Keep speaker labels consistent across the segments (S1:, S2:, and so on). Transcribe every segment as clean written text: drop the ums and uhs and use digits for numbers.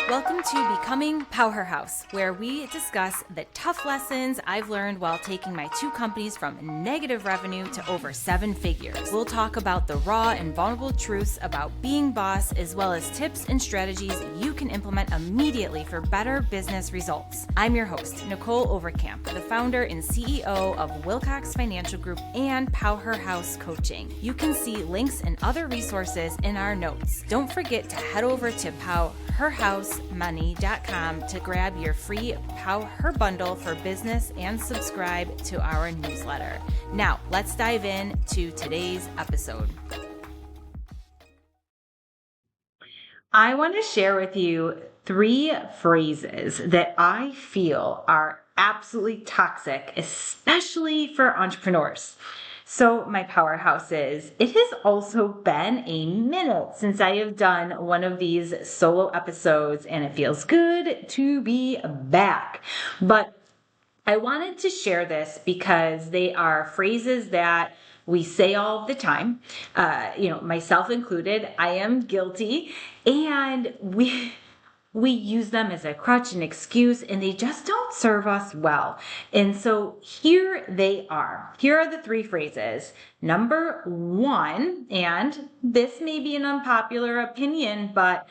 S1: Welcome to Becoming PowHERhouse, where we discuss the tough lessons I've learned while taking my two companies from negative revenue to over 7 figures. We'll talk about the raw and vulnerable truths about being boss, as well as tips and strategies you can implement immediately for better business results. I'm your host, Nicholle Overkamp, the founder and CEO of Wilcox Financial Group and PowHERhouse Coaching. You can see links and other resources in our notes. Don't forget to head over to PowHERhousemoney.com to grab your free PowHER bundle for business and subscribe to our newsletter. Now, let's dive in to today's episode. I want to share with you 3 phrases that I feel are absolutely toxic, especially for entrepreneurs. So my PowHERhouse is, it has also been a minute since I have done one of these solo episodes, and it feels good to be back. But I wanted to share this because they are phrases that we say all the time, myself included. I am guilty, and we use them as a crutch and excuse, and they just don't serve us well. And so here they are. Here are the 3 phrases. Number 1, and this may be an unpopular opinion, but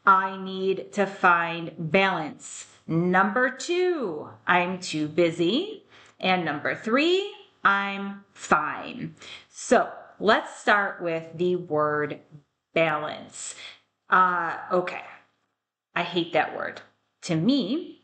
S1: I need to find balance. Number 2, I'm too busy. And number 3, I'm fine. So let's start with the word balance. Okay. I hate that word. To me,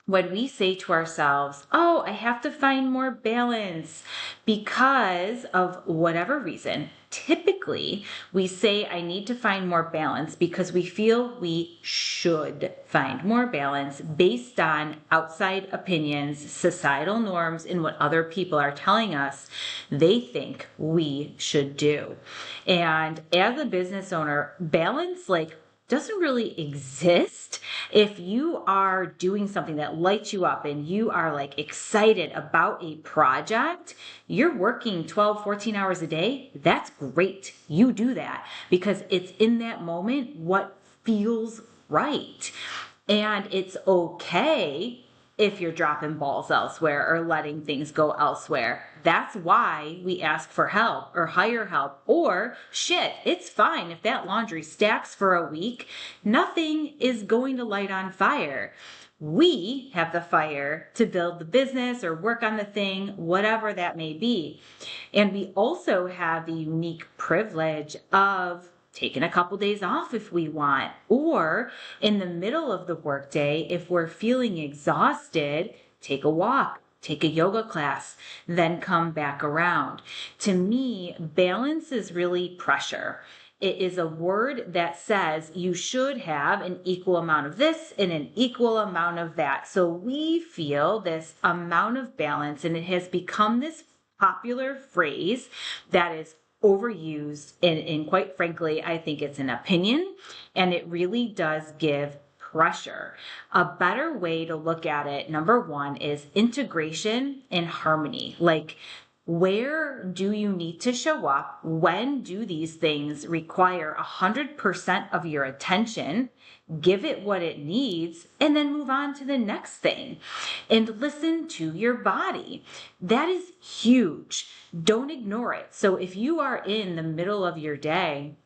S1: when we say to ourselves, oh, I have to find more balance because of whatever reason, typically we say I need to find more balance because we feel we should find more balance based on outside opinions, societal norms, and what other people are telling us they think we should do. And as a business owner, balance doesn't really exist. If you are doing something that lights you up and you are excited about a project, you're working 12, 14 hours a day. That's great. You do that because it's in that moment what feels right. And it's okay if you're dropping balls elsewhere or letting things go elsewhere. That's why we ask for help or hire help, or shit, it's fine if that laundry stacks for a week. Nothing is going to light on fire. We have the fire to build the business or work on the thing, whatever that may be. And we also have the unique privilege of taking a couple days off if we want, or in the middle of the workday, if we're feeling exhausted, take a walk, take a yoga class, then come back around. To me, balance is really pressure. It is a word that says you should have an equal amount of this and an equal amount of that. So we feel this amount of balance, and it has become this popular phrase that is overused, and quite frankly, I think it's an opinion, and it really does give pressure. A better way to look at it, number 1, is integration and harmony. Where do you need to show up? When do these things require 100% of your attention? Give it what it needs, and then move on to the next thing. And listen to your body. That is huge. Don't ignore it. So if you are in the middle of your day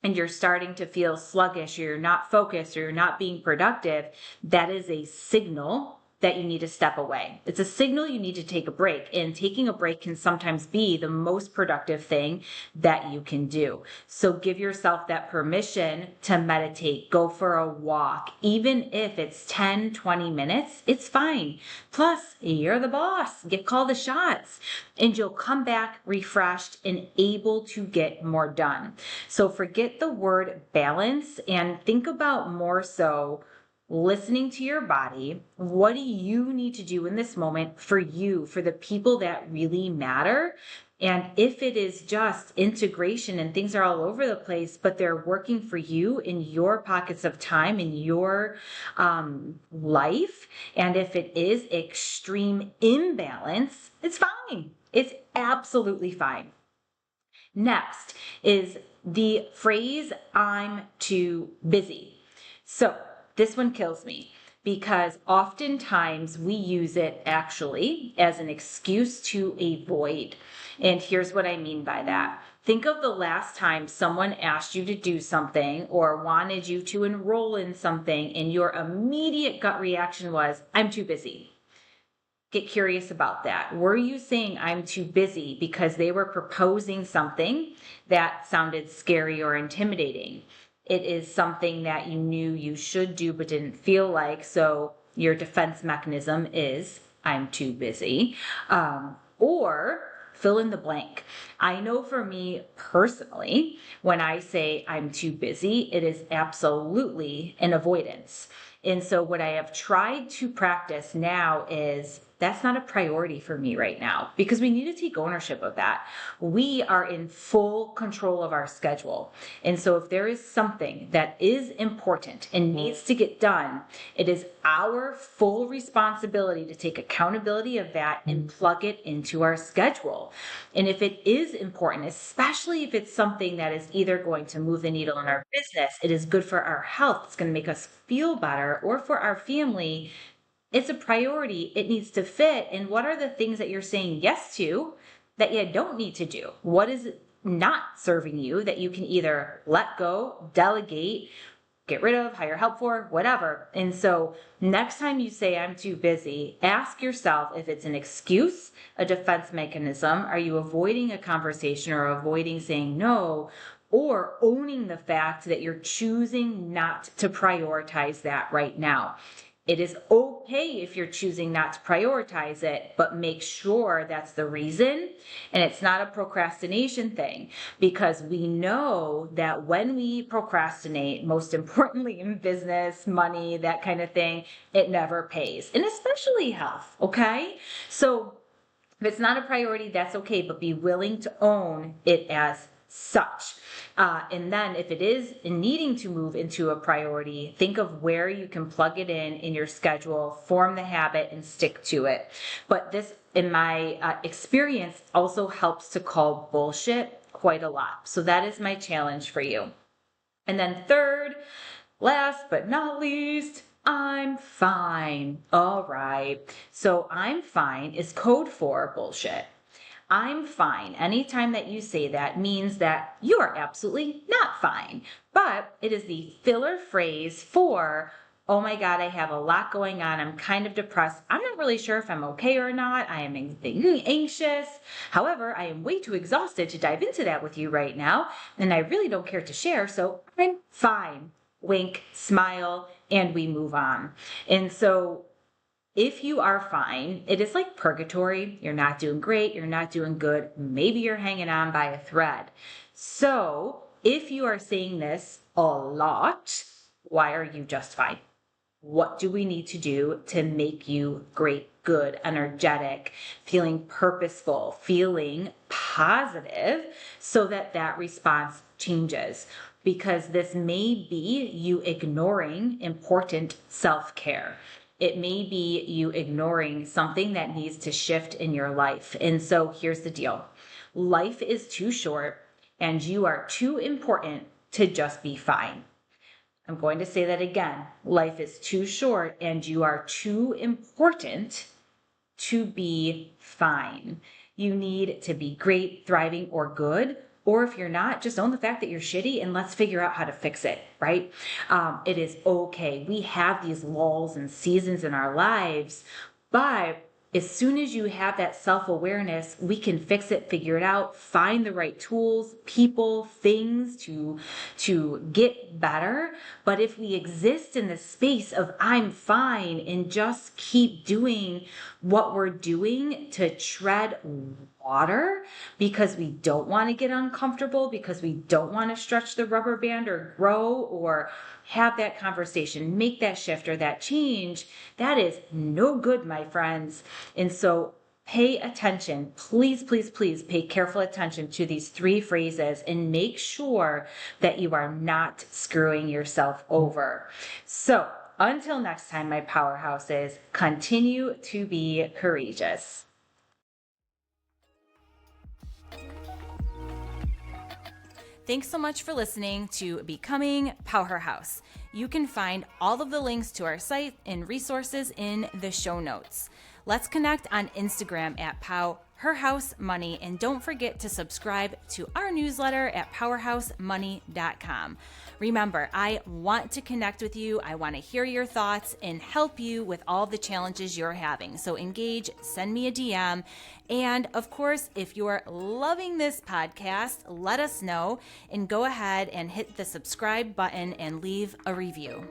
S1: and you're starting to feel sluggish, or you're not focused, or you're not being productive, that is a signal that you need to step away. It's a signal you need to take a break, and taking a break can sometimes be the most productive thing that you can do. So give yourself that permission to meditate, go for a walk. Even if it's 10, 20 minutes, it's fine. Plus, you're the boss. Call the shots, and you'll come back refreshed and able to get more done. So forget the word balance and think about more so listening to your body. What do you need to do in this moment for you, for the people that really matter? And if it is just integration and things are all over the place, but they're working for you in your pockets of time, in your life, and if it is extreme imbalance, it's fine. It's absolutely fine. Next is the phrase, I'm too busy. So This one kills me because oftentimes we use it actually as an excuse to avoid. And here's what I mean by that. Think of the last time someone asked you to do something or wanted you to enroll in something, and your immediate gut reaction was, I'm too busy. Get curious about that. Were you saying I'm too busy because they were proposing something that sounded scary or intimidating? It is something that you knew you should do but didn't feel like, so your defense mechanism is I'm too busy. Or fill in the blank. I know for me personally, when I say I'm too busy, it is absolutely an avoidance. And so what I have tried to practice now is that's not a priority for me right now, because we need to take ownership of that. We are in full control of our schedule. And so if there is something that is important and needs to get done, it is our full responsibility to take accountability of that and plug it into our schedule. And if it is important, especially if it's something that is either going to move the needle in our business, it is good for our health, it's going to make us feel better, or for our family, it's a priority. It needs to fit. And what are the things that you're saying yes to that you don't need to do? What is not serving you that you can either let go, delegate, get rid of, hire help for, whatever. And so next time you say I'm too busy, ask yourself if it's an excuse, a defense mechanism. Are you avoiding a conversation or avoiding saying no? Or owning the fact that you're choosing not to prioritize that right now. It is okay if you're choosing not to prioritize it, but make sure that's the reason. And it's not a procrastination thing, because we know that when we procrastinate, most importantly in business, money, that kind of thing, it never pays, and especially health. Okay. So if it's not a priority, that's okay, but be willing to own it as such. And then if it is needing to move into a priority, think of where you can plug it in your schedule, form the habit, and stick to it. But this, in my experience, also helps to call bullshit quite a lot. So that is my challenge for you. And then third, last but not least, I'm fine. All right. So I'm fine is code for bullshit. I'm fine. Anytime that you say that means that you are absolutely not fine. But it is the filler phrase for, oh my God, I have a lot going on. I'm kind of depressed. I'm not really sure if I'm okay or not. I am anxious. However, I am way too exhausted to dive into that with you right now. And I really don't care to share. So I'm fine. Wink, smile, and we move on. And so if you are fine, it is like purgatory. You're not doing great. You're not doing good. Maybe you're hanging on by a thread. So if you are saying this a lot, why are you just fine? What do we need to do to make you great, good, energetic, feeling purposeful, feeling positive, so that that response changes? Because this may be you ignoring important self-care. It may be you ignoring something that needs to shift in your life. And so here's the deal. Life is too short and you are too important to just be fine. I'm going to say that again. Life is too short and you are too important to be fine. You need to be great, thriving, or good. Or if you're not, just own the fact that you're shitty and let's figure out how to fix it, right? It is okay. We have these lulls and seasons in our lives, but as soon as you have that self-awareness, we can fix it, figure it out, find the right tools, people, things to get better. But if we exist in the space of I'm fine and just keep doing what we're doing to tread water because we don't want to get uncomfortable, because we don't want to stretch the rubber band or grow or have that conversation, make that shift or that change, that is no good, my friends. And so pay attention. Please, please, please pay careful attention to these three phrases and make sure that you are not screwing yourself over. So until next time, my powerhouses, continue to be courageous.
S2: Thanks so much for listening to Becoming PowHERhouse. You can find all of the links to our site and resources in the show notes. Let's connect on Instagram at PowHERhouseMoney, and don't forget to subscribe to our newsletter at PowHERhouseMoney.com. Remember, I want to connect with you. I want to hear your thoughts and help you with all the challenges you're having. So engage, send me a DM. And of course, if you're loving this podcast, let us know and go ahead and hit the subscribe button and leave a review.